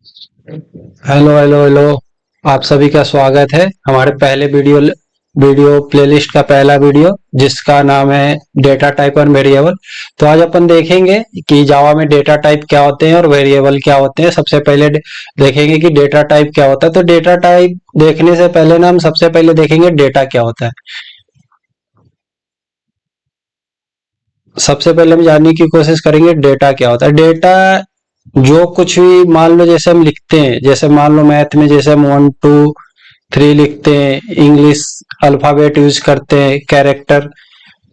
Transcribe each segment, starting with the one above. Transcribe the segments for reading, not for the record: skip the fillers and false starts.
Hello hello hello. आप सभी का स्वागत है हमारे पहले वीडियो प्लेलिस्ट का पहला वीडियो जिसका नाम है डेटा टाइप और वेरिएबल। तो आज अपन देखेंगे कि जावा में डेटा टाइप क्या होते हैं और वेरिएबल क्या होते हैं। सबसे पहले देखेंगे कि डेटा टाइप क्या होता है। तो डेटा टाइप देखने से पहले ना हम सबसे पहले देखेंगे डेटा क्या होता है। सबसे पहले हम जानने की कोशिश करेंगे डेटा क्या होता है। डेटा जो कुछ भी मान लो, जैसे हम लिखते हैं, जैसे मान लो मैथ में जैसे हम 1 2 3 लिखते हैं, इंग्लिश अल्फाबेट यूज करते हैं, कैरेक्टर,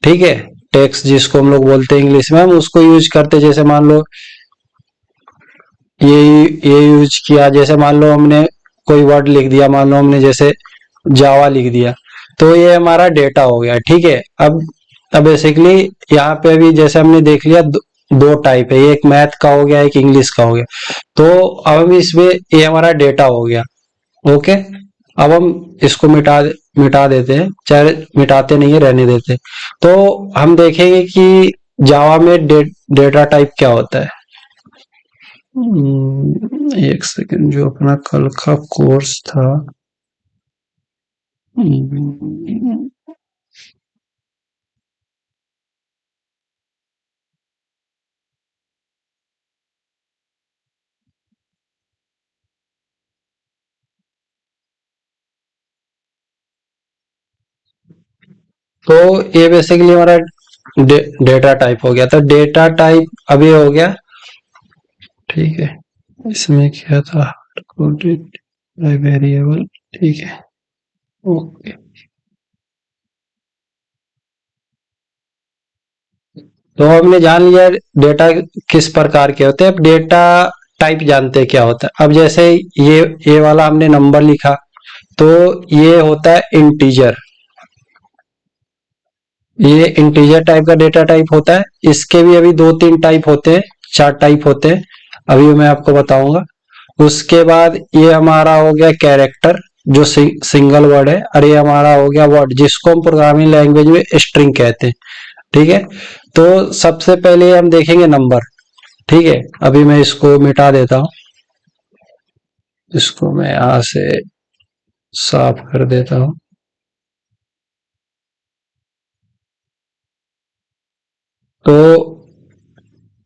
ठीक है, टेक्स्ट जिसको हम लोग बोलते हैं इंग्लिश में, हम उसको यूज करते हैं। जैसे मान लो ये ये यूज किया, जैसे मान लो हमने कोई वर्ड लिख दिया, मान लो हमने जैसे जावा लिख दिया, तो ये हमारा डेटा हो गया। ठीक है। अब बेसिकली यहाँ पे भी जैसे हमने देख लिया, दो टाइप है, एक मैथ का हो गया, एक इंग्लिश का हो गया। तो अब हम इसमें ये हमारा डेटा हो गया। ओके। अब हम इसको मिटा देते हैं, चाहे मिटाते नहीं है, रहने देते हैं। तो हम देखेंगे कि जावा में डेटा टाइप क्या होता है। एक सेकंड, जो अपना कल का कोर्स था। तो ये बेसिकली हमारा डेटा टाइप हो गया। तो डेटा टाइप अभी हो गया। ठीक है। इसमें क्या था, वेरिएबल। ठीक है। ओके। तो हमने जान लिया डेटा किस प्रकार के होते हैं। अब डेटा टाइप जानते हैं क्या होता है। अब जैसे ये वाला हमने नंबर लिखा, तो ये होता है इंटीजर। ये इंटीजर टाइप का डेटा टाइप होता है। इसके भी अभी 2 3 टाइप होते हैं, 4 टाइप होते हैं, अभी मैं आपको बताऊंगा। उसके बाद ये हमारा हो गया कैरेक्टर, जो सिंगल वर्ड है। और ये हमारा हो गया वर्ड, जिसको हम प्रोग्रामिंग लैंग्वेज में स्ट्रिंग कहते हैं। ठीक है। तो सबसे पहले हम देखेंगे नंबर। ठीक है। अभी मैं इसको मिटा देता हूं, इसको मैं यहां से साफ कर देता हूं। तो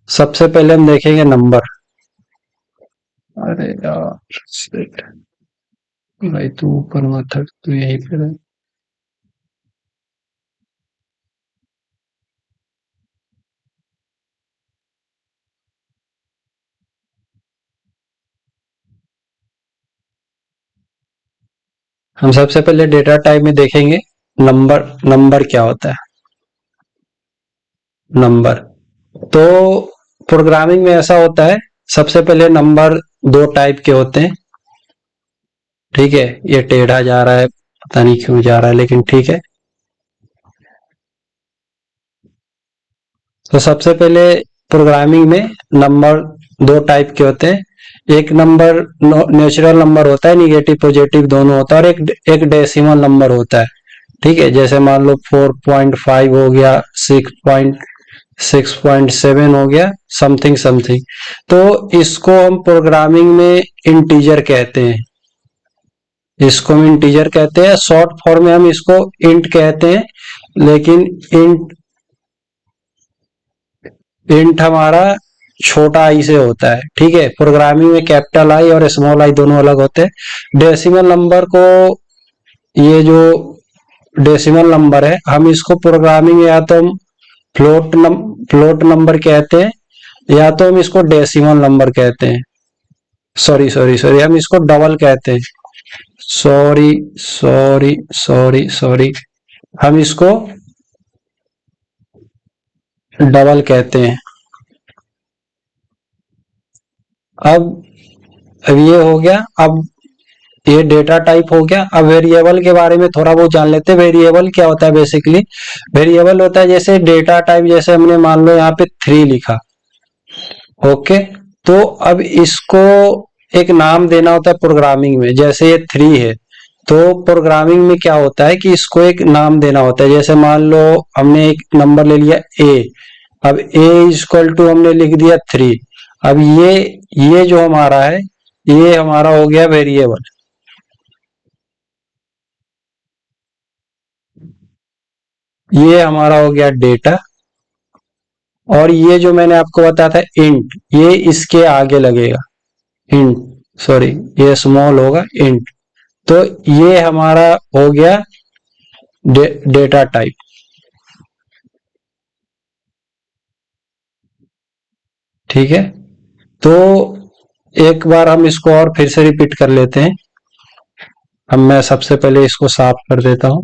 सबसे पहले हम देखेंगे नंबर। अरे यार shit। भाई तू ऊपर मत हट, तू यहीं पे रह। हम सबसे पहले डेटा टाइप में देखेंगे नंबर। नंबर क्या होता है, नंबर। तो प्रोग्रामिंग में ऐसा होता है, सबसे पहले नंबर 2 टाइप के होते हैं। ठीक है। ये टेढ़ा जा रहा है, पता नहीं क्यों जा रहा है, लेकिन ठीक है। तो सबसे पहले प्रोग्रामिंग में नंबर 2 टाइप के होते हैं। एक नंबर नेचुरल नंबर होता है, निगेटिव पॉजिटिव दोनों होता है, और एक डेसिमल नंबर होता है। ठीक है। जैसे मान लो 4.5 हो गया, 6.7 हो गया, समथिंग समथिंग। तो इसको हम प्रोग्रामिंग में इंटीजर कहते हैं। इसको हम इंटीजर कहते हैं, शॉर्ट फॉर्म में हम इसको इंट कहते हैं। लेकिन इंट इंट हमारा छोटा आई से होता है। ठीक है। प्रोग्रामिंग में कैपिटल आई और स्मॉल आई दोनों अलग होते हैं। डेसिमल नंबर को, ये जो डेसिमल नंबर है, हम इसको प्रोग्रामिंग में या तो हम फ्लोट नंबर कहते हैं, या तो हम इसको डेसिमल नंबर कहते हैं। सॉरी सॉरी सॉरी, हम इसको डबल कहते हैं। सॉरी सॉरी सॉरी सॉरी, हम इसको डबल कहते हैं। अब अब ये हो गया। अब ये डेटा टाइप हो गया। अब वेरिएबल के बारे में थोड़ा बहुत जान लेते हैं। वेरिएबल क्या होता है बेसिकली। वेरिएबल होता है जैसे डेटा टाइप, जैसे हमने मान लो यहाँ पे 3 लिखा। ओके। तो अब इसको एक नाम देना होता है प्रोग्रामिंग में। जैसे ये 3 है, तो प्रोग्रामिंग में क्या होता है कि इसको एक नाम देना होता है। जैसे मान लो हमने एक नंबर ले लिया ए। अब ए इक्वल टू हमने लिख दिया 3। अब ये जो हमारा है, ये हमारा हो गया वेरिएबल। ये हमारा हो गया डेटा। और ये जो मैंने आपको बताया था इंट, ये इसके आगे लगेगा। इंट, सॉरी, ये स्मॉल होगा इंट। तो ये हमारा हो गया डेटा टाइप। ठीक है, तो एक बार हम इसको और फिर से रिपीट कर लेते हैं। अब मैं सबसे पहले इसको साफ कर देता हूं।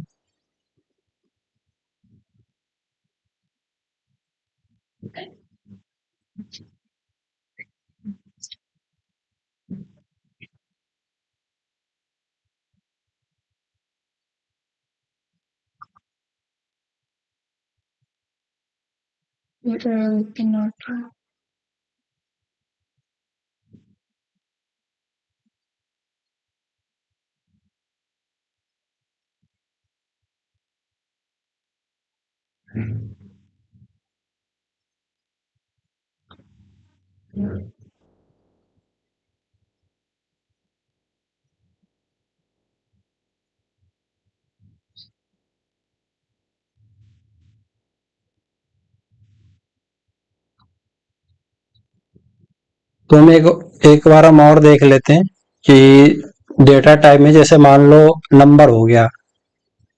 तो हम एक बार हम और देख लेते हैं कि डेटा टाइप में जैसे मान लो नंबर हो गया,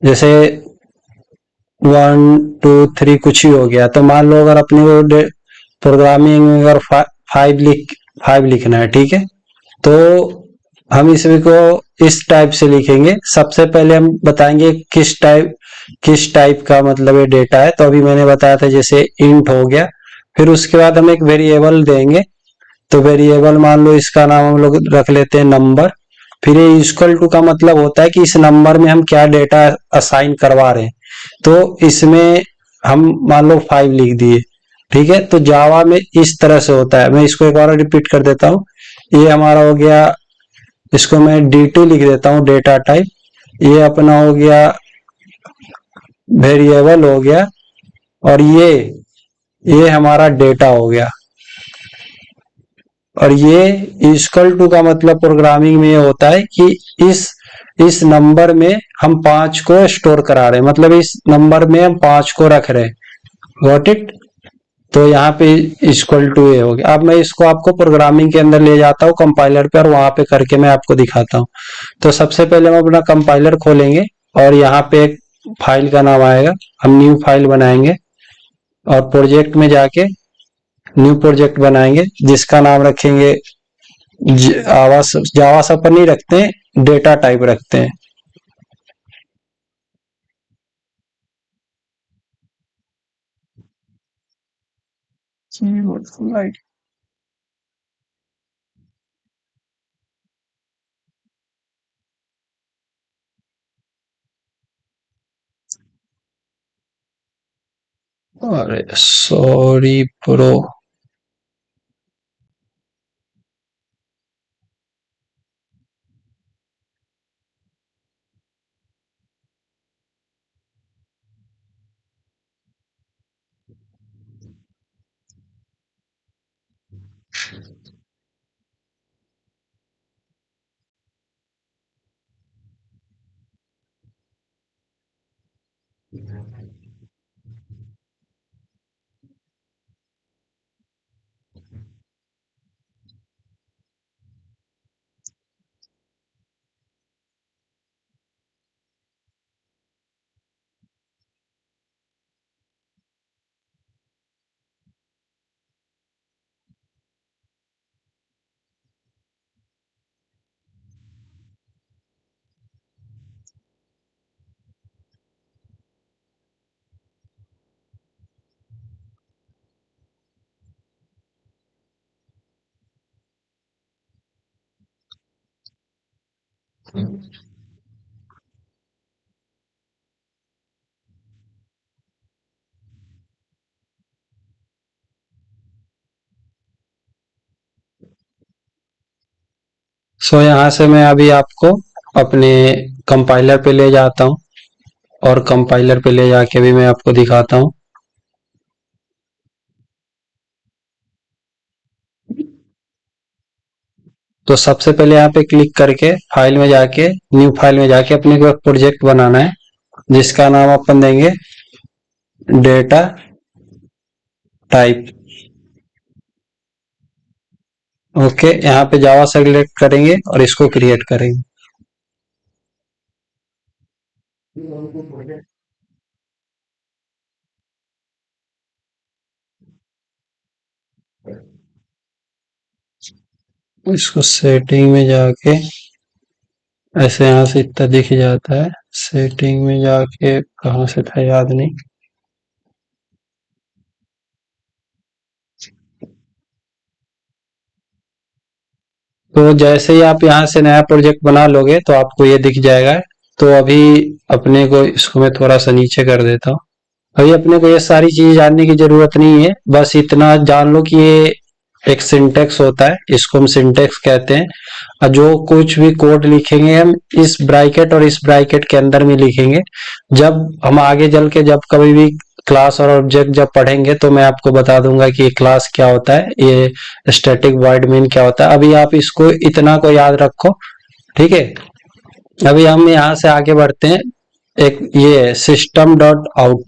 जैसे 1 2 3 कुछ ही हो गया, तो मान लो अगर अपने को प्रोग्रामिंग में अगर 5 लिखना है, ठीक है, तो हम इसको इस टाइप से लिखेंगे। सबसे पहले हम बताएंगे किस टाइप का मतलब ये डेटा है। तो अभी मैंने बताया था जैसे इंट हो गया, फिर उसके बाद हम एक वेरिएबल देंगे। तो वेरिएबल मान लो इसका नाम हम लोग रख लेते हैं नंबर। फिर ये इक्वल टू का मतलब होता है कि इस नंबर में हम क्या डेटा असाइन करवा रहे हैं। तो इसमें हम मान लो 5 लिख दिए, ठीक है। तो जावा में इस तरह से होता है। मैं इसको एक बार रिपीट कर देता हूँ। ये हमारा हो गया, इसको मैं D2 लिख देता हूँ, डेटा टाइप। ये अपना हो गया वेरिएबल हो गया। और ये हमारा डेटा हो गया। और ये इक्वल टू का मतलब प्रोग्रामिंग में ये होता है कि इस इस नंबर में हम 5 को स्टोर करा रहे हैं, मतलब इस नंबर में हम 5 को रख रहे हैं। Got it. तो यहाँ पे इक्वल टू ये हो गया। अब मैं इसको आपको प्रोग्रामिंग के अंदर ले जाता हूँ कंपाइलर पे, और वहां पे करके मैं आपको दिखाता हूँ। तो सबसे पहले हम अपना कंपाइलर खोलेंगे, और यहाँ पे एक फाइल का नाम आएगा, हम न्यू फाइल बनाएंगे। और प्रोजेक्ट में जाके न्यू प्रोजेक्ट बनाएंगे, जिसका नाम रखेंगे जावा सब पर नहीं रखते हैं, डेटा टाइप रखते हैं। राइट। अरे सॉरी ब्रो। सो यहाँ से मैं अभी आपको अपने कंपाइलर पे ले जाता हूँ, और कंपाइलर पे ले जाके भी मैं आपको दिखाता हूँ। तो सबसे पहले यहाँ पे क्लिक करके फाइल में जाके, न्यू फाइल में जाके अपने को एक प्रोजेक्ट बनाना है जिसका नाम अपन देंगे डेटा टाइप। ओके, यहाँ पे जावा सेलेक्ट करेंगे और इसको क्रिएट करेंगे। इसको सेटिंग में जाके ऐसे यहाँ से इतना दिख जाता है, सेटिंग में जाके कहाँ से था याद नहीं। तो जैसे ही आप यहाँ से नया प्रोजेक्ट बना लोगे तो आपको ये दिख जाएगा। तो अभी अपने को इसको मैं थोड़ा सा नीचे कर देता हूँ। अभी अपने को ये सारी चीज जानने की जरूरत नहीं है, बस इतना जान लो कि ये एक सिंटेक्स होता है, इसको हम सिंटेक्स कहते हैं। और जो कुछ भी कोड लिखेंगे हम इस ब्रैकेट और इस ब्रैकेट के अंदर में लिखेंगे। जब हम आगे चल के जब कभी भी क्लास और ऑब्जेक्ट जब पढ़ेंगे तो मैं आपको बता दूंगा कि ये क्लास क्या होता है, ये स्टैटिक वॉइड मेन क्या होता है। अभी आप इसको इतना को याद रखो, ठीक है। अभी हम यहाँ से आगे बढ़ते हैं। एक ये सिस्टम डॉट आउट,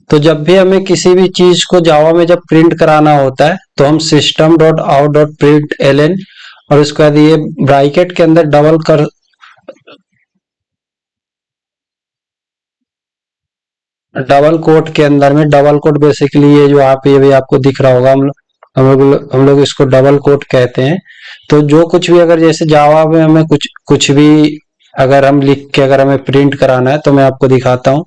तो जब भी हमें किसी भी चीज को जावा में जब प्रिंट कराना होता है तो हम system dot out dot print L और उसके बाद ये ब्रैकेट के अंदर डबल कोट के अंदर में, डबल कोट बेसिकली ये जो आप ये भी आपको दिख रहा होगा, हम लोग इसको डबल कोट कहते हैं। तो जो कुछ भी अगर जैसे जावा में हमें कुछ कुछ भी अगर हम लिख के अगर हमें प्रिंट कराना है तो मैं आपको दिखाता हूँ।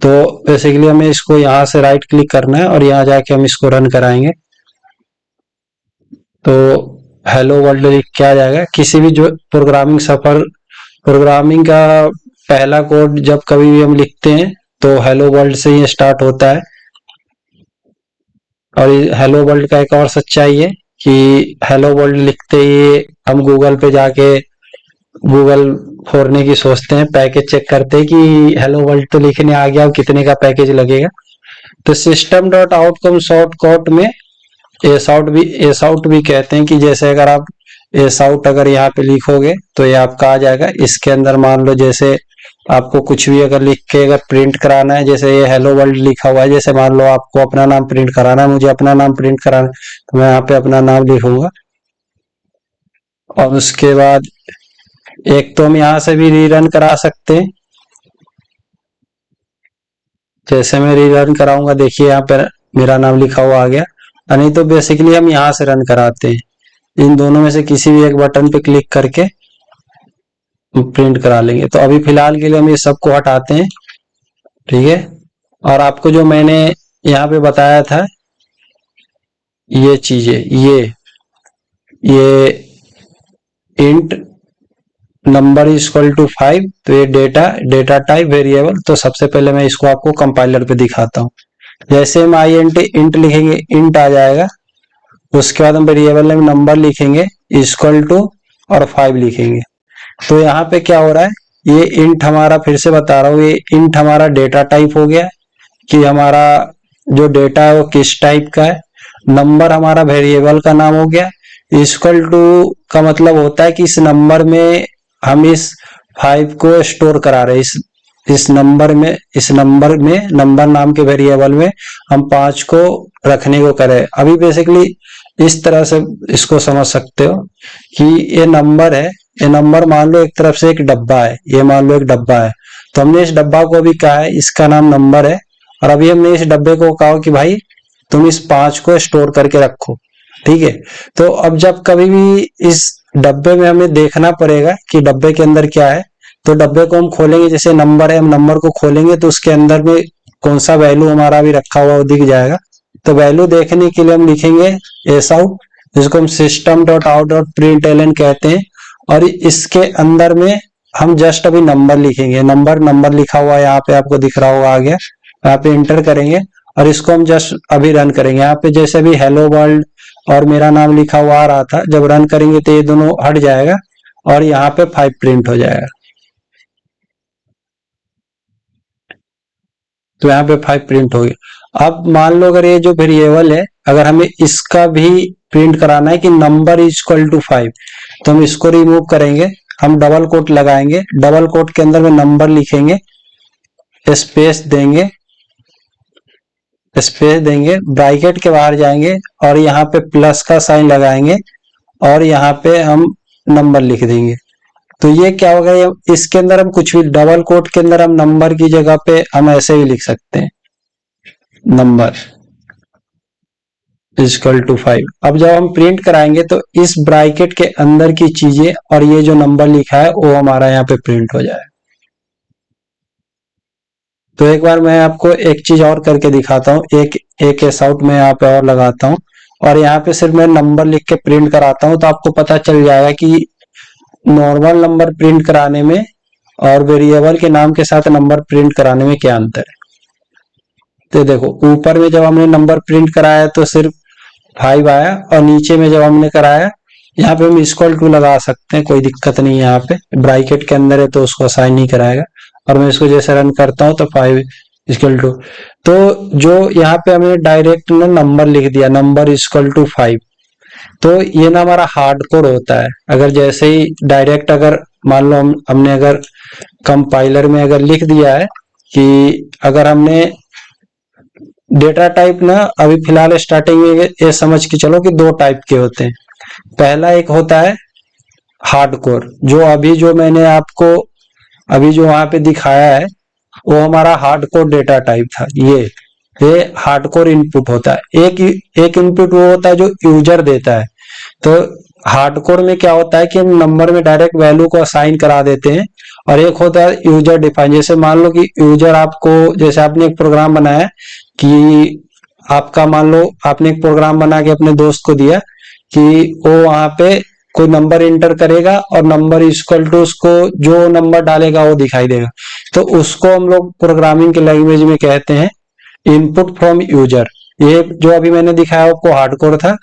तो बेसिकली हमें इसको यहाँ से राइट क्लिक करना है और यहाँ जाके हम इसको रन कराएंगे। तो हेलो वर्ल्ड लिख के आ जाएगा। किसी भी जो प्रोग्रामिंग का पहला कोड जब कभी भी हम लिखते हैं तो हेलो वर्ल्ड से ही स्टार्ट होता है। और हेलो वर्ल्ड का एक और सच्चाई है कि हेलो वर्ल्ड लिखते ही हम गूगल पे जाके गूगल फोड़ने की सोचते हैं, पैकेज चेक करते हैं कि हेलो वर्ल्ड तो लिखने आ गया, अब कितने का पैकेज लगेगा। तो सिस्टम डॉट आउट को हम शॉर्ट कट में एस आउट भी कहते हैं कि जैसे अगर आप एस आउट अगर यहाँ पे लिखोगे तो ये आपका आ जाएगा। इसके अंदर मान लो जैसे आपको कुछ भी अगर लिख के अगर प्रिंट कराना है, जैसे ये हेलो वर्ल्ड लिखा हुआ है, जैसे मान लो आपको अपना नाम प्रिंट कराना है, मुझे अपना नाम प्रिंट कराना है तो मैं यहाँ पे अपना नाम लिखूंगा। और उसके बाद एक तो हम यहाँ से भी रीरन करा सकते हैं। जैसे मैं रीरन कराऊंगा, देखिए यहाँ पर मेरा नाम लिखा हुआ आ गया। नहीं तो बेसिकली हम यहाँ से रन कराते हैं। इन दोनों में से किसी भी एक बटन पे क्लिक करके प्रिंट करा लेंगे। तो अभी फिलहाल के लिए हम ये सबको हटाते हैं, ठीक है। और आपको जो मैंने यहाँ पे बताया था ये चीजें, ये int number is equal to 5, तो ये डेटा टाइप वेरिएबल। तो सबसे पहले मैं इसको आपको कंपाइलर पे दिखाता हूँ। जैसे हम इंट लिखेंगे इंट आ जाएगा। उसके बाद हम वेरिएबल में नंबर लिखेंगे इक्वल टू और 5 लिखेंगे। तो यहाँ पे क्या हो रहा है, ये इंट हमारा, फिर से बता रहा हूँ, ये इंट हमारा डेटा टाइप हो गया कि हमारा जो डेटा है वो किस टाइप का है। नंबर हमारा वेरिएबल का नाम हो गया। इक्वल टू का मतलब होता है कि इस नंबर में हम इस 5 को स्टोर करा रहे हैं। इस नंबर में नंबर नाम के वेरिएबल में हम 5 को रखने को करें। अभी बेसिकली इस तरह से इसको समझ सकते हो कि ये नंबर है, ये नंबर मान लो एक तरफ से एक डब्बा है, ये मान लो एक डब्बा है। तो हमने इस डब्बा को अभी कहा है इसका नाम नंबर है, और अभी हमने इस डब्बे को कहा कि भाई तुम इस 5 को स्टोर करके रखो, ठीक है। तो अब जब कभी भी इस डब्बे में हमें देखना पड़ेगा कि डब्बे के अंदर क्या है, तो डब्बे को हम खोलेंगे, जैसे नंबर है, हम नंबर को खोलेंगे तो उसके अंदर में कौन सा वैल्यू हमारा भी रखा हुआ वो दिख जाएगा। तो वैल्यू देखने के लिए हम लिखेंगे एस आउट, जिसको हम system dot out dot print L कहते हैं। और इसके अंदर में हम जस्ट अभी नंबर लिखेंगे। नंबर लिखा हुआ यहाँ पे आपको दिख रहा होगा, आ गया। यहाँ पे इंटर करेंगे और इसको हम जस्ट अभी रन करेंगे। यहाँ पे जैसे अभी हेलो वर्ल्ड और मेरा नाम लिखा हुआ आ रहा था, जब रन करेंगे तो ये दोनों हट जाएगा और यहाँ पे 5 प्रिंट हो जाएगा। तो यहाँ पे 5 प्रिंट हो गया। अब मान लो अगर ये जो वेरिएबल है, अगर हमें इसका भी प्रिंट कराना है कि नंबर इज इक्वल टू 5, तो हम इसको रिमूव करेंगे, हम डबल कोट लगाएंगे, डबल कोट के अंदर में नंबर लिखेंगे, स्पेस देंगे, ब्रैकेट के बाहर जाएंगे और यहाँ पे प्लस का साइन लगाएंगे और यहाँ पे हम नंबर लिख देंगे। तो ये क्या होगा, इसके अंदर हम कुछ भी, डबल कोट के अंदर हम नंबर की जगह पे हम ऐसे भी लिख सकते हैं, नंबर इक्वल टू 5। अब जब हम प्रिंट कराएंगे तो इस ब्रैकेट के अंदर की चीजें और ये जो नंबर लिखा है वो हमारा यहाँ पे प्रिंट हो जाए। तो एक बार मैं आपको एक चीज और करके दिखाता हूँ, एक एस आउट में यहाँ पे और लगाता हूँ और यहाँ पे सिर्फ मैं नंबर लिख के प्रिंट कराता हूँ, तो आपको पता चल जाएगा कि नॉर्मल नंबर प्रिंट कराने में और वेरिएबल के नाम के साथ नंबर प्रिंट कराने में क्या अंतर है। तो देखो, ऊपर में जब हमने नंबर प्रिंट कराया तो सिर्फ 5 आया और नीचे में जब हमने कराया, यहाँ पे हम इक्वल टू लगा सकते हैं, कोई दिक्कत नहीं है। यहाँ पे ब्रैकेट के अंदर है तो उसको असाइन नहीं कराएगा। और मैं इसको जैसे रन करता हूँ तो 5 इक्वल टू, तो जो यहाँ पे हमने डायरेक्ट ना नंबर लिख दिया, नंबर इक्वल टू 5, तो ये ना हमारा हार्ड कोड होता है। अगर जैसे ही डायरेक्ट, अगर मान लो हमने अगर कंपाइलर में अगर लिख दिया है कि अगर हमने डेटा टाइप ना, अभी फिलहाल स्टार्टिंग में ये समझ के चलो कि 2 टाइप के होते हैं। पहला एक होता है हार्डकोर, जो अभी जो मैंने आपको अभी जो वहां पे दिखाया है वो हमारा हार्डकोर डेटा टाइप था। ये हार्डकोर इनपुट होता है। एक इनपुट वो होता है जो यूजर देता है। तो हार्डकोर में क्या होता है कि हम नंबर में डायरेक्ट वैल्यू को असाइन करा देते हैं, और एक होता है यूजर डिफाइन। जैसे मान लो कि यूजर आपको, जैसे आपने एक प्रोग्राम बनाया कि आपका, मान लो आपने एक प्रोग्राम बना के अपने दोस्त को दिया कि वो वहां पे कोई नंबर इंटर करेगा और नंबर इक्वल टू उसको जो नंबर डालेगा वो दिखाई देगा। तो उसको हम लोग प्रोग्रामिंग के लैंग्वेज में कहते हैं इनपुट फ्रॉम यूजर। ये जो अभी मैंने दिखाया आपको हार्डकोर था।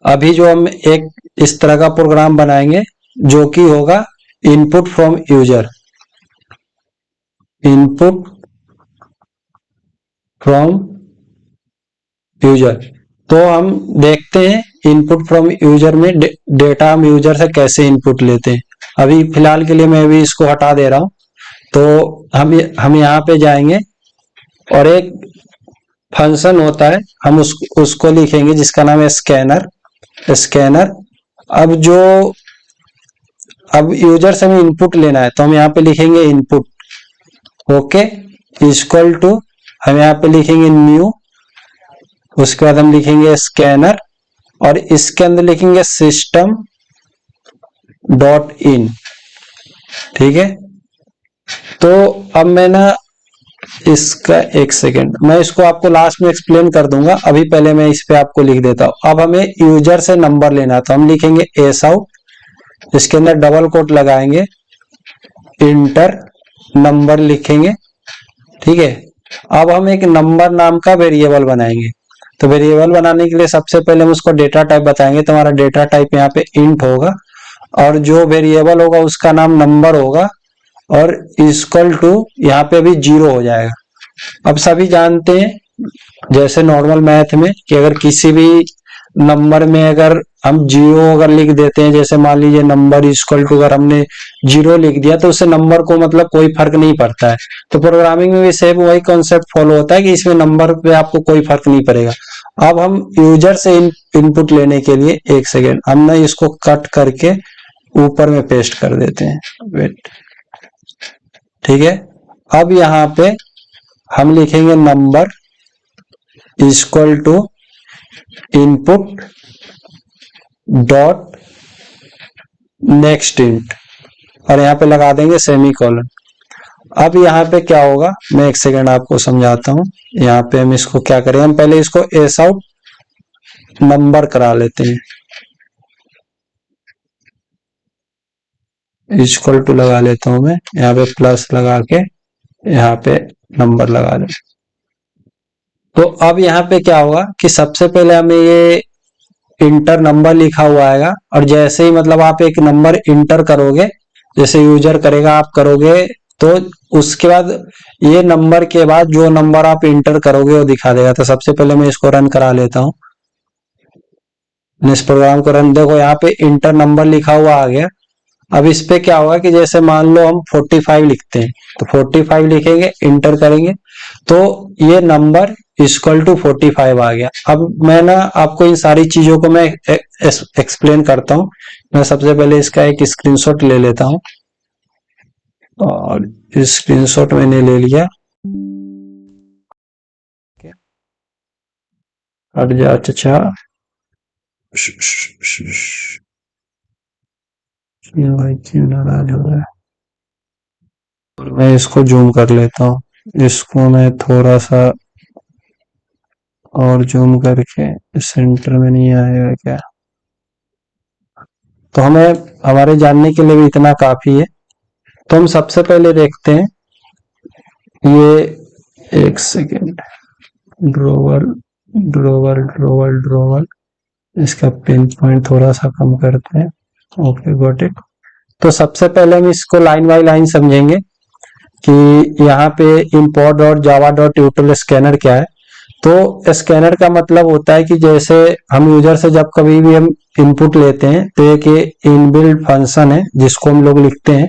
अभी जो हम एक इस तरह का प्रोग्राम बनाएंगे जो कि होगा input from user, input from user. तो हम देखते हैं इनपुट फ्रॉम यूजर में डेटा हम यूजर से कैसे इनपुट लेते हैं। अभी फिलहाल के लिए मैं अभी इसको हटा दे रहा हूं। तो हम यहाँ पे जाएंगे और एक फंक्शन होता है, हम उसको लिखेंगे जिसका नाम है स्कैनर। अब यूजर से हमें इनपुट लेना है तो हम यहाँ पे लिखेंगे इनपुट, ओके, इक्वल टू, हम यहाँ पे लिखेंगे न्यू, उसके बाद हम लिखेंगे स्कैनर और इसके अंदर लिखेंगे सिस्टम डॉट इन। ठीक है, तो अब मैं ना इसका एक सेकेंड, मैं इसको आपको लास्ट में एक्सप्लेन कर दूंगा, अभी पहले मैं इस पे आपको लिख देता हूं। अब हमें यूजर से नंबर लेना, तो हम लिखेंगे एस आउट, इसके अंदर डबल कोट लगाएंगे, इंटर, नंबर लिखेंगे। ठीक है, अब हम एक नंबर नाम का वेरिएबल बनाएंगे। तो वेरिएबल बनाने के लिए सबसे पहले हम उसको डेटा टाइप बताएंगे। तो हमारा डेटा टाइप यहाँ पे इंट होगा और जो वेरिएबल होगा उसका नाम नंबर होगा और इक्वल टू यहाँ पे भी 0 हो जाएगा। अब सभी जानते हैं जैसे नॉर्मल मैथ में कि अगर किसी भी नंबर में अगर हम 0 अगर लिख देते हैं, जैसे मान लीजिए नंबर इक्वल टू अगर हमने 0 लिख दिया तो उससे नंबर को मतलब कोई फर्क नहीं पड़ता है। तो प्रोग्रामिंग में भी सेम वही कॉन्सेप्ट फॉलो होता है कि इसमें नंबर पे आपको कोई फर्क नहीं पड़ेगा। अब हम यूजर से इनपुट लेने के लिए, एक सेकेंड, हम ना इसको कट करके ऊपर में पेस्ट कर देते हैं, वेट। ठीक है, अब यहाँ पे हम लिखेंगे number equal to input dot next int और यहाँ पे लगा देंगे सेमीकोलन। अब यहाँ पे क्या होगा, मैं एक सेकेंड आपको समझाता हूँ। यहाँ पे हम इसको क्या करें, हम पहले इसको एस आउट नंबर करा लेते हैं, इक्वल टू लगा लेता हूं मैं, यहाँ पे प्लस लगा के यहाँ पे नंबर लगा ले। तो अब यहाँ पे क्या होगा कि सबसे पहले हमें ये इंटर नंबर लिखा हुआ आएगा और जैसे ही मतलब आप एक नंबर इंटर करोगे, जैसे यूजर करेगा आप करोगे, तो उसके बाद ये नंबर के बाद जो नंबर आप इंटर करोगे वो दिखा देगा। तो सबसे पहले मैं इसको रन करा लेता हूं। इस प्रोग्राम को रन, देखो यहाँ पे इंटर नंबर लिखा हुआ आ गया। अब इस पे क्या होगा कि जैसे मान लो हम 45 लिखते हैं, तो 45 लिखेंगे, इंटर करेंगे, तो ये नंबर इक्वल टू 45 आ गया। अब मैं ना आपको इन सारी चीजों को मैं एक्सप्लेन करता हूँ। मैं सबसे पहले इसका एक स्क्रीनशॉट ले लेता हूँ, और स्क्रीनशॉट मैंने ले लिया। हट जा अच्छा, भाई क्यों नाराज हो रहा है। और मैं इसको जूम कर लेता हूँ, इसको मैं थोड़ा सा और जूम करके, सेंटर में नहीं आएगा क्या। तो हमें हमारे जानने के लिए भी इतना काफी है। तो हम सबसे पहले देखते हैं ये, एक second, drawer drawer drawer drawer, इसका पिन पॉइंट थोड़ा सा कम करते हैं। Okay got it. तो सबसे पहले हम इसको लाइन बाय लाइन समझेंगे कि यहाँ पे import dot Java dot util scanner क्या है। तो स्कैनर का मतलब होता है कि जैसे हम यूजर से जब कभी भी हम इनपुट लेते हैं, तो एक इनबिल्ट फंक्शन है जिसको हम लोग लिखते हैं।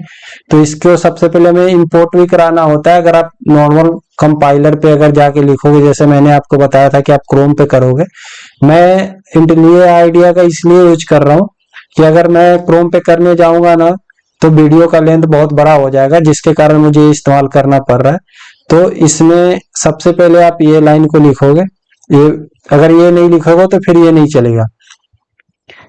तो इसको सबसे पहले हमें इंपोर्ट भी कराना होता है। अगर आप नॉर्मल कंपाइलर पे अगर जाके लिखोगे, जैसे मैंने आपको बताया था कि आप क्रोम पे करोगे, मैं इंटेलियो आइडिया का इसलिए यूज कर रहा हूँ कि अगर मैं क्रोम पे करने जाऊंगा ना, तो वीडियो का लेंथ बहुत बड़ा हो जाएगा, जिसके कारण मुझे इस्तेमाल करना पड़ रहा है। तो इसमें सबसे पहले आप ये लाइन को लिखोगे, ये अगर ये नहीं लिखोगे तो फिर ये नहीं चलेगा।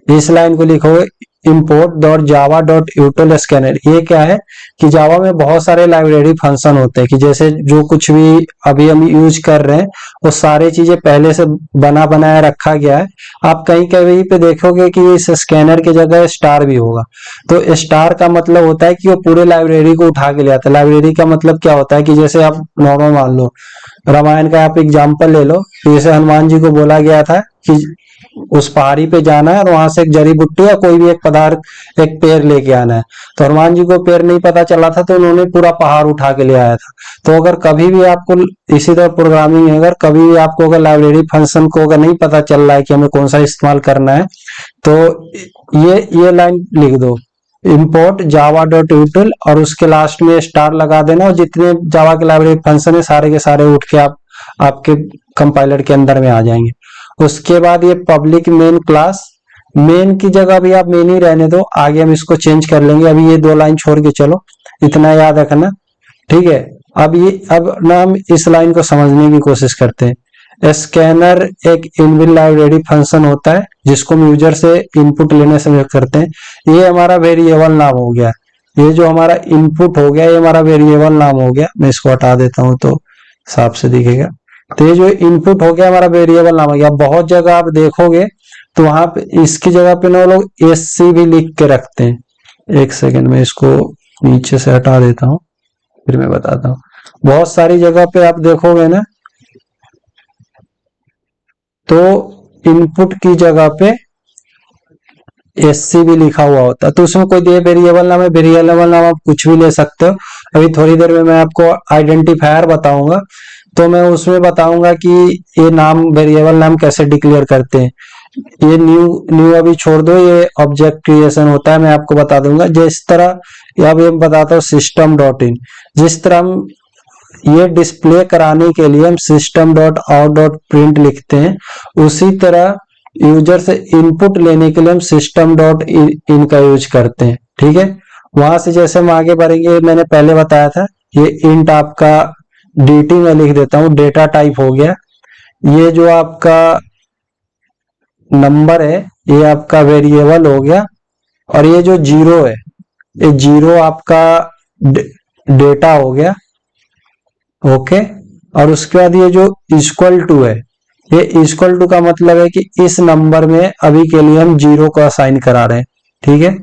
इस लाइन को लिखोगे, import dot Java dot util scanner. ये क्या है कि जावा में बहुत सारे लाइब्रेरी फंक्शन होते हैं कि जैसे जो कुछ भी अभी हम यूज कर रहे हैं, वो सारे चीजें पहले से बना बनाया रखा गया है। आप कहीं कहीं पे देखोगे कि इस स्कैनर की जगह स्टार भी होगा। तो स्टार का मतलब होता है कि वो पूरे लाइब्रेरी को उठा के ले आता है। लाइब्रेरी का मतलब क्या होता है कि जैसे आप नॉर्मल मान लो, रामायण का आप एग्जाम्पल ले लो। जैसे हनुमान जी को बोला गया था कि उस पहाड़ी पे जाना है और वहां से एक जड़ी बूटी या कोई भी एक पदार्थ, एक पेड़ लेके आना है। तो हनुमान जी को पेड़ नहीं पता चला था, तो उन्होंने पूरा पहाड़ उठा के ले आया था। तो अगर कभी भी आपको इसी तरह प्रोग्रामिंग है, अगर कभी भी आपको अगर लाइब्रेरी फंक्शन को अगर नहीं पता चल रहा है कि हमें कौन सा इस्तेमाल करना है, तो ये लाइन लिख दो, import java डॉट util, और उसके लास्ट में स्टार लगा देना, और जितने जावा के लाइब्रेरी फंक्शन है सारे के सारे उठ के आपके कंपाइलर के अंदर में आ जाएंगे। उसके बाद ये पब्लिक मेन क्लास, मेन की जगह भी आप मेन ही रहने दो, आगे हम इसको चेंज कर लेंगे। अभी ये 2 लाइन छोड़ के चलो, इतना याद रखना, ठीक है। अब ना हम इस लाइन को समझने की कोशिश करते हैं। स्कैनर एक इनबिल्ट लाइब्रेरी फंक्शन होता है जिसको हम यूजर से इनपुट लेने से करते हैं। ये हमारा वेरिएबल नाम हो गया, ये जो हमारा इनपुट हो गया ये हमारा वेरिएबल नाम हो गया। मैं इसको हटा देता हूं तो साफ से दिखेगा। तो ये जो इनपुट हो गया हमारा वेरिएबल नाम हो गया। बहुत जगह आप देखोगे तो वहां पे इसकी जगह पे ना लोग एससी भी लिख के रखते हैं। एक सेकंड में इसको नीचे से हटा देता हूं, फिर मैं बताता हूँ। बहुत सारी जगह पे आप देखोगे ना, तो इनपुट की जगह पे एससी भी लिखा हुआ होता है। तो उसमें कोई दिए वेरिएबल नाम है, वेरिएबल नाम आप कुछ भी ले सकते हो। अभी थोड़ी देर में मैं आपको आइडेंटिफायर बताऊंगा, तो मैं उसमें बताऊंगा कि ये नाम, वेरिएबल नाम कैसे डिक्लेयर करते हैं। ये न्यू अभी छोड़ दो, ये ऑब्जेक्ट क्रिएशन होता है, मैं आपको बता दूंगा। जिस तरह अब ये बताता हूँ सिस्टम डॉट इन, जिस तरह हम ये डिस्प्ले कराने के लिए हम system dot out dot print लिखते हैं, उसी तरह यूजर से इनपुट लेने के लिए हम सिस्टम डॉट इन का यूज करते हैं, ठीक है। वहां से जैसे हम आगे बढ़ेंगे, मैंने पहले बताया था, ये इंट आपका dt में लिख देता हूँ, डेटा टाइप हो गया। ये जो आपका नंबर है ये आपका वेरिएबल हो गया, और ये जो 0 है ये 0 आपका डेटा हो गया, ओके। और उसके बाद ये जो इक्वल टू है, ये इक्वल टू का मतलब है कि इस नंबर में अभी के लिए हम 0 को असाइन करा रहे हैं, ठीक है,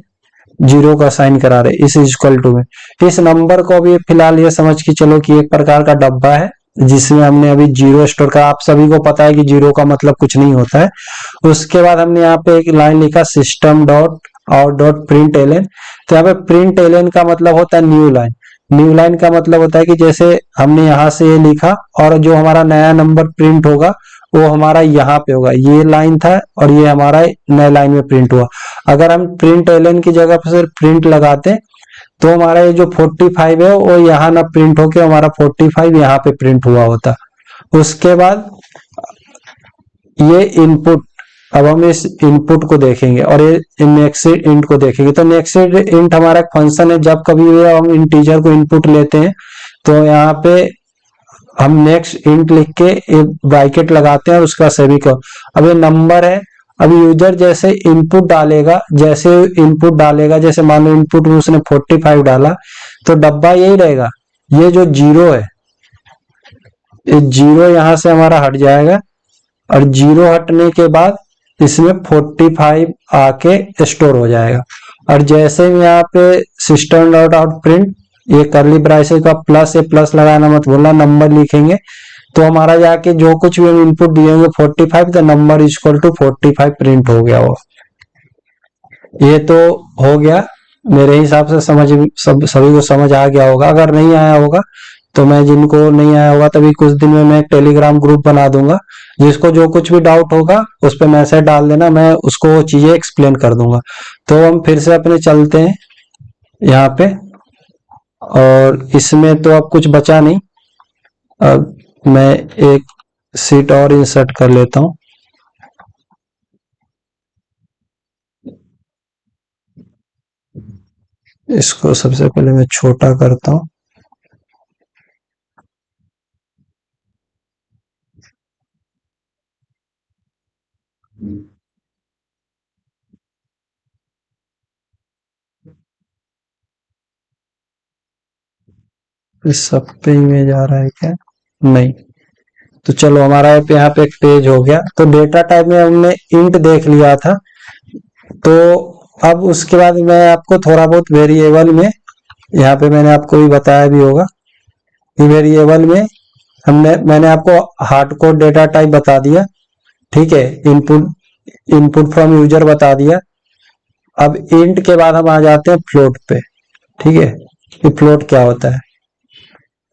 0 को असाइन करा रहे हैं इस इक्वल टू में। इस नंबर को अभी फिलहाल ये समझ के चलो कि एक प्रकार का डब्बा है जिसमें हमने अभी 0 स्टोर करा। आप सभी को पता है कि 0 का मतलब कुछ नहीं होता है। उसके बाद हमने यहाँ पे एक लाइन लिखा system dot out dot print LN. तो यहाँ पे प्रिंट एलन का मतलब होता है न्यू लाइन। न्यू लाइन का मतलब होता है कि जैसे हमने यहाँ से ये लिखा और जो हमारा नया नंबर प्रिंट होगा वो हमारा यहाँ पे होगा, ये लाइन था और ये हमारा नए लाइन में प्रिंट हुआ। अगर हम प्रिंट एलन की जगह पर सिर्फ प्रिंट लगाते तो हमारा ये जो 45 है वो यहाँ ना प्रिंट होके हमारा 45 यहाँ पे प्रिंट हुआ होता। उसके बाद ये इनपुट, अब हम इस इनपुट को देखेंगे और ये नेक्स्ट इंट को देखेंगे। तो नेक्स्ट इंट हमारा एक फंक्शन है, जब कभी भी हम इंटीजर को इनपुट लेते हैं तो यहाँ पे हम नेक्स्ट इंट लिख के एक ब्रैकेट लगाते हैं और उसका सेमीकोलन। अब ये नंबर है, अब यूजर जैसे इनपुट डालेगा, जैसे मान लो इनपुट में उसने 45 डाला तो डब्बा यही रहेगा, ये जो जीरो है ये जीरो यहाँ से हमारा हट जाएगा और जीरो हटने के बाद इसमें 45 आके स्टोर हो जाएगा। और जैसे हम यहाँ पे सिस्टम डॉट आउट प्रिंट ये करली ब्रैकेट का प्लस ए प्लस लगाना मत भूलना, नंबर लिखेंगे तो हमारा जाके जो कुछ भी हम इनपुट दिए होंगे 45 तो नंबर इक्वल टू 45 प्रिंट हो गया। वो ये तो हो गया, मेरे हिसाब से सभी को समझ आ गया होगा। अगर नहीं आया होगा तो मैं, जिनको नहीं आया होगा तभी कुछ दिन में मैं एक टेलीग्राम ग्रुप बना दूंगा, जिसको जो कुछ भी डाउट होगा उस पर मैसेज डाल देना, मैं उसको चीजें एक्सप्लेन कर दूंगा। तो हम फिर से अपने चलते हैं यहाँ पे, और इसमें तो अब कुछ बचा नहीं। अब मैं एक सीट और इंसर्ट कर लेता हूँ। इसको सबसे पहले मैं छोटा करता हूँ। इस सब पे इमेज आ रहा है क्या? नहीं। तो चलो हमारा यहाँ पे एक पेज हो गया। तो डेटा टाइप में हमने इंट देख लिया था। तो अब उसके बाद मैं आपको थोड़ा बहुत वेरिएबल में, यहाँ पे मैंने आपको भी बताया भी होगा कि वेरिएबल में मैंने आपको हार्ड कोड डेटा टाइप बता दिया, ठीक है, इनपुट फ्रॉम यूजर बता दिया। अब इंट के बाद हम आ जाते हैं फ्लोट पे, ठीक है, कि फ्लोट क्या होता है।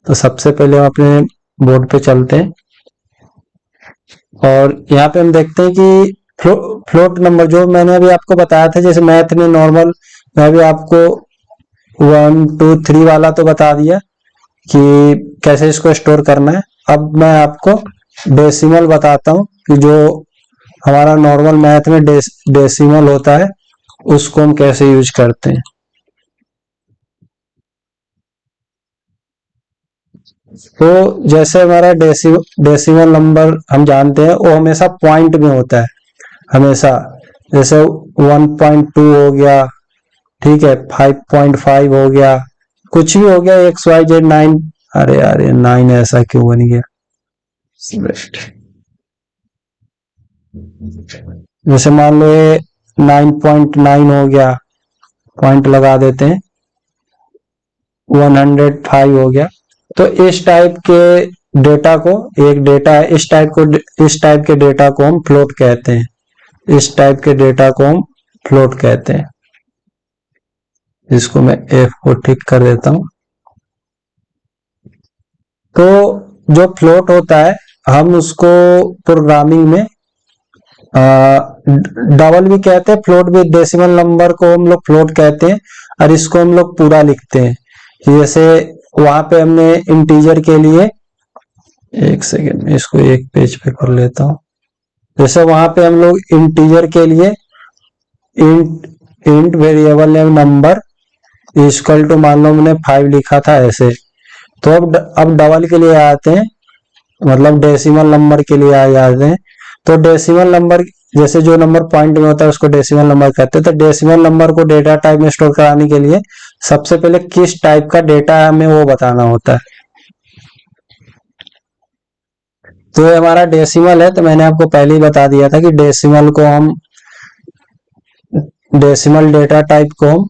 तो सबसे पहले हम अपने बोर्ड पे चलते हैं और यहाँ पे हम देखते हैं कि फ्लोट नंबर जो मैंने अभी आपको बताया था, जैसे मैथ में नॉर्मल मैं भी आपको 1 2 3 वाला तो बता दिया कि कैसे इसको स्टोर करना है। अब मैं आपको डेसिमल बताता हूँ कि जो हमारा नॉर्मल मैथ में डेसिमल होता है उसको हम कैसे यूज करते हैं। तो जैसे हमारा डेसिमल नंबर हम जानते हैं वो हमेशा पॉइंट में होता है, हमेशा। जैसे 1.2 हो गया, ठीक है, 5.5 हो गया, कुछ भी हो गया, XYZ 9, अरे अरे 9 ऐसा क्यों बन गया। जैसे मान लो ये 9.9 हो गया, पॉइंट लगा देते हैं, 105 हो गया। तो इस टाइप के डेटा को, एक डेटा है, इस टाइप के डेटा को हम फ्लोट कहते हैं। इस टाइप के डेटा को हम फ्लोट कहते हैं। इसको मैं F को ठीक कर देता हूं। तो जो फ्लोट होता है हम उसको प्रोग्रामिंग में डबल भी कहते हैं, फ्लोट भी। डेसिमल नंबर को हम लोग फ्लोट कहते हैं और इसको हम लोग पूरा लिखते हैं। जैसे वहां पे हमने इंटीजर के लिए, एक सेकेंड में इसको एक पेज पे कर लेता हूं। जैसे वहां पे हम लोग इंटीजर के लिए int variable name number equal to, मान लो हमने 5 लिखा था ऐसे। तो अब डबल के लिए आते हैं, मतलब डेसिमल नंबर के लिए आ जाते हैं। तो डेसिमल नंबर, जैसे जो नंबर पॉइंट में होता है उसको डेसिमल नंबर कहते हैं। तो डेसिमल नंबर को डेटा टाइप में स्टोर कराने के लिए सबसे पहले किस टाइप का डेटा हमें वो बताना होता है। तो ये हमारा डेसिमल है, तो मैंने आपको पहले ही बता दिया था कि डेसिमल डेटा टाइप को हम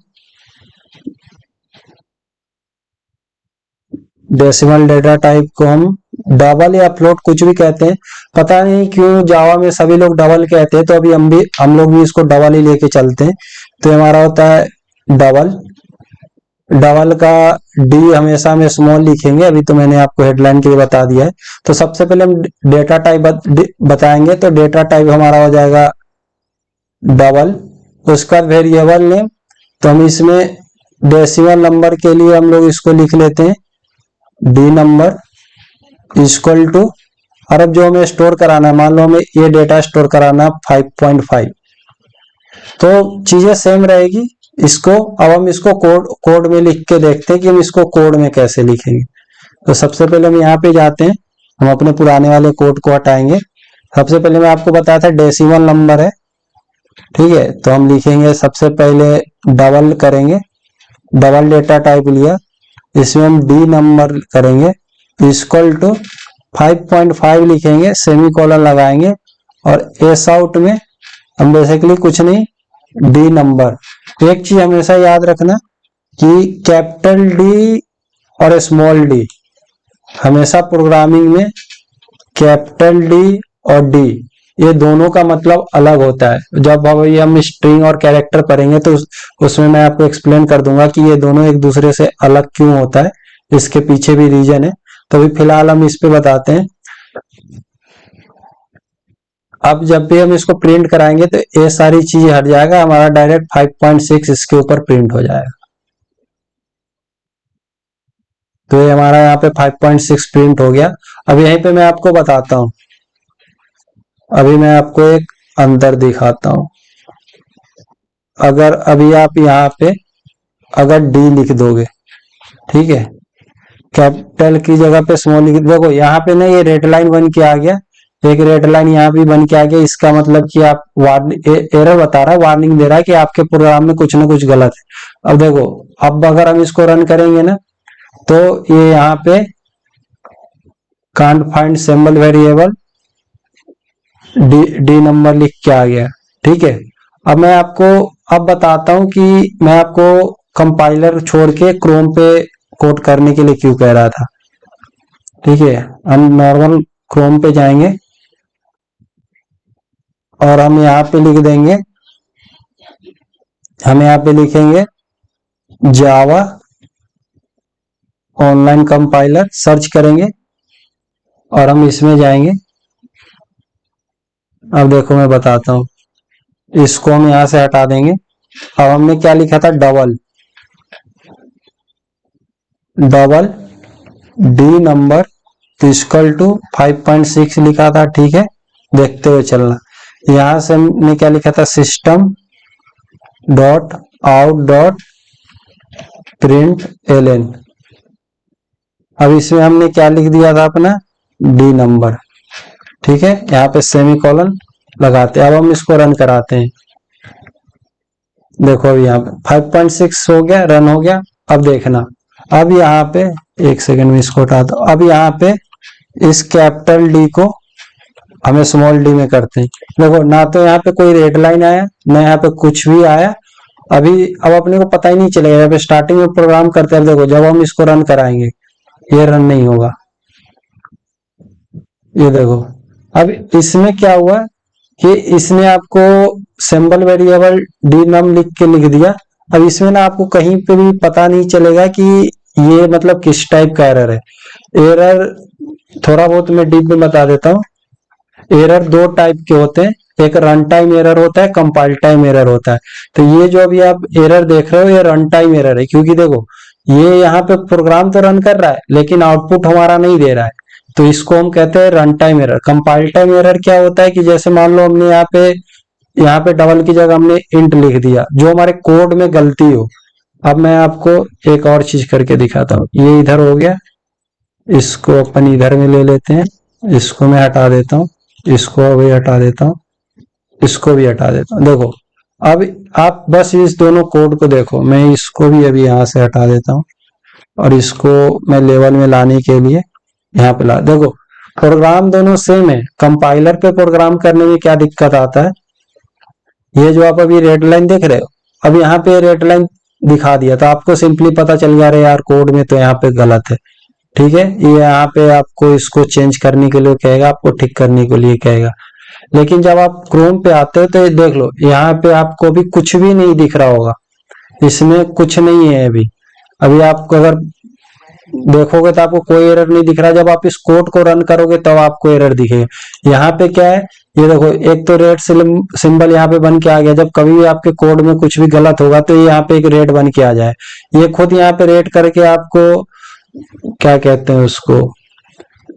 डेसिमल डेटा टाइप को हम डबल या फ्लोट कुछ भी कहते हैं। पता नहीं क्यों जावा में सभी लोग डबल कहते हैं, तो अभी हम लोग भी इसको डबल ही लेके चलते हैं। तो हमारा होता है डबल, डबल का डी हमेशा में स्मॉल लिखेंगे, अभी तो मैंने आपको हेडलाइन के लिए बता दिया है। तो सबसे पहले हम डेटा टाइप बताएंगे, तो डेटा टाइप हमारा हो जाएगा डबल। उसका वेरिएबल नेम, तो हम इसमें डेसिमल नंबर के लिए हम लोग इसको लिख लेते हैं डी नंबर इक्वल टू, और अब जो हमें स्टोर कराना है, मान लो हमें ये डेटा स्टोर कराना है 5.5, तो चीजें सेम रहेगी। इसको अब हम इसको कोड में लिख के देखते हैं कि हम इसको कोड में कैसे लिखेंगे। तो सबसे पहले हम यहाँ पे जाते हैं, हम अपने पुराने वाले कोड को हटाएंगे। सबसे पहले मैं आपको बताया था डेसिमल नंबर है, ठीक है। तो हम लिखेंगे सबसे पहले डबल करेंगे, डबल डेटा टाइप लिया, इसमें हम डी नंबर करेंगे इक्वल टू 5.5 लिखेंगे, सेमी कॉलन लगाएंगे, और एस आउट में हम बेसिकली कुछ नहीं, डी नंबर। एक चीज हमेशा याद रखना कि कैपिटल डी और स्मॉल डी, हमेशा प्रोग्रामिंग में कैपिटल डी और डी ये दोनों का मतलब अलग होता है। जब अभी हम स्ट्रिंग और कैरेक्टर पढ़ेंगे तो उसमें मैं आपको एक्सप्लेन कर दूंगा कि ये दोनों एक दूसरे से अलग क्यों होता है, इसके पीछे भी रीजन है। तो अभी फिलहाल हम इस पे बताते हैं। अब जब भी हम इसको प्रिंट कराएंगे तो ये सारी चीजें हट जाएगा, हमारा डायरेक्ट 5.6 इसके ऊपर प्रिंट हो जाएगा। तो ये हमारा यहाँ पे 5.6 प्रिंट हो गया। अब यहीं पे मैं आपको बताता हूँ, अभी मैं आपको एक अंतर दिखाता हूँ। अगर अभी आप यहाँ पे अगर डी लिख दोगे, ठीक है, कैपिटल की जगह पे स्मॉल लिख, देखो यहाँ पे ना ये रेड लाइन बन के आ गया, एक रेड लाइन यहाँ भी बन के आ गया। इसका मतलब कि आप एरर बता रहा है, वार्निंग दे रहा है कि आपके प्रोग्राम में कुछ ना कुछ गलत है। अब देखो, अब अगर हम इसको रन करेंगे ना, तो ये यहाँ पे can't find symbol variable D number लिख के आ गया, ठीक है। अब मैं आपको अब बताता हूं कि मैं आपको कंपाइलर छोड़ के क्रोम पे कोड करने के लिए क्यों कह रहा था, ठीक है। हम नॉर्मल क्रोम पे जाएंगे और हम यहाँ पे लिख देंगे, हम यहाँ पे लिखेंगे जावा ऑनलाइन कंपाइलर, सर्च करेंगे और हम इसमें जाएंगे। अब देखो मैं बताता हूँ, इसको हम यहां से हटा देंगे। अब हमने क्या लिखा था, double double D number equal to 5.6 लिखा था, ठीक है। देखते हुए चलना, यहां से हमने क्या लिखा था, system dot out dot print L. अब इसमें हमने क्या लिख दिया था अपना, डी नंबर, ठीक है। यहाँ पे सेमी कॉलन लगाते हैं। अब हम इसको रन कराते हैं। देखो अभी यहाँ पे 5.6 हो गया, रन हो गया। अब देखना, अब यहाँ पे एक सेकंड में इसको हटा दो। अब यहाँ पे इस कैपिटल डी को हमें स्मॉल डी में करते हैं। देखो ना तो यहाँ पे कोई रेड लाइन आया, ना यहाँ पे कुछ भी आया। अभी अब अपने को पता ही नहीं चलेगा, जब स्टार्टिंग में प्रोग्राम करते हैं। देखो जब हम इसको रन कराएंगे ये रन नहीं होगा, ये देखो। अब इसमें क्या हुआ कि इसने आपको सिंबल वेरिएबल डी नम लिख के लिख दिया। अब इसमें ना आपको कहीं पे भी पता नहीं चलेगा कि ये मतलब किस टाइप का एरर है। एरर थोड़ा बहुत मैं डीप में बता देता हूँ। एरर दो टाइप के होते हैं, एक रन टाइम एरर होता है, कंपाइल टाइम एरर होता है। तो ये जो अभी आप एरर देख रहे हो ये रन टाइम एरर है, क्योंकि देखो ये यहाँ पे प्रोग्राम तो रन कर रहा है लेकिन आउटपुट हमारा नहीं दे रहा है, तो इसको हम कहते हैं run time error. Compile time error क्या होता है कि जैसे मान लो हमने यहाँ पे डबल की जगह हमने इंट लिख दिया, जो हमारे कोड में गलती हो। अब मैं आपको एक और चीज करके दिखाता हूँ। ये इधर हो गया, इसको अपन इधर में ले लेते हैं, इसको मैं हटा देता हूँ, इसको भी हटा देता हूँ, इसको भी हटा देता हूँ। देखो अब आप बस इस दोनों कोड को देखो, मैं इसको भी अभी यहाँ से हटा देता हूँ और इसको मैं लेवल में लाने के लिए यहाँ पे ला। देखो प्रोग्राम दोनों सेम है। कंपाइलर पे प्रोग्राम करने में क्या दिक्कत आता है, ये जो आप अभी रेड लाइन देख रहे हो, अब यहाँ पे रेड लाइन दिखा दिया तो आपको सिंपली पता चल गया, अरे यार कोड में तो यहाँ पे गलत है, ठीक है। ये यहाँ पे आपको इसको चेंज करने के लिए कहेगा, आपको ठीक करने के लिए कहेगा। लेकिन जब आप क्रोम पे आते हो तो ये देख लो, यहाँ पे आपको भी कुछ भी नहीं दिख रहा होगा, इसमें कुछ नहीं है अभी। अभी आपको अगर देखोगे तो आपको कोई एरर नहीं दिख रहा, जब आप इस कोड को रन करोगे तब आपको एरर दिखेगा। यहाँ पे क्या है, ये देखो एक तो रेड सिंबल यहाँ पे बन के आ गया, जब कभी भी आपके कोड में कुछ भी गलत होगा तो ये यहाँ पे एक रेड बन के आ जाए, ये खुद यहाँ पे रेड करके आपको क्या कहते हैं उसको,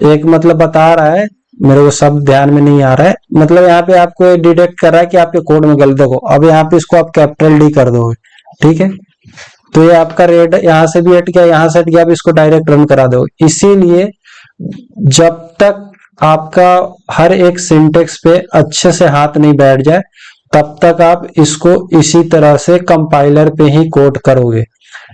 एक मतलब बता रहा है, मेरे को सब ध्यान में नहीं आ रहा है, मतलब यहाँ पे आपको डिटेक्ट कर रहा है कि आपके कोड में गलत। देखो अब यहाँ पे इसको आप कैपिटल डी कर दोगे, ठीक है, तो ये आपका रेड यहाँ से भी हट गया, यहाँ से हट गया, आप इसको डायरेक्ट रन करा दो। इसीलिए जब तक आपका हर एक सिंटेक्स पे अच्छे से हाथ नहीं बैठ जाए तब तक आप इसको इसी तरह से कंपाइलर पे ही कोड करोगे,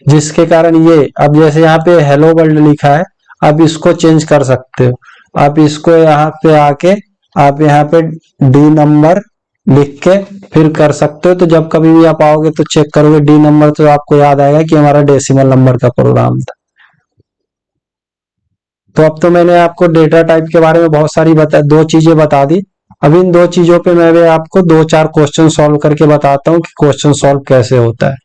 जिसके कारण ये अब जैसे यहाँ पे हेलो वर्ल्ड लिखा है, आप इसको चेंज कर सकते हो। आप इसको यहाँ पे आके आप यहाँ पे डी नंबर लिख के फिर कर सकते हो, तो जब कभी भी आप आओगे तो चेक करोगे डी नंबर, तो आपको याद आएगा कि हमारा डेसिमल नंबर का प्रोग्राम था। तो अब तो मैंने आपको डेटा टाइप के बारे में बहुत सारी दो चीजें बता दी। अब इन दो चीजों पे मैं भी आपको 2-4 क्वेश्चन सॉल्व करके बताता हूँ कि क्वेश्चन सॉल्व कैसे होता है।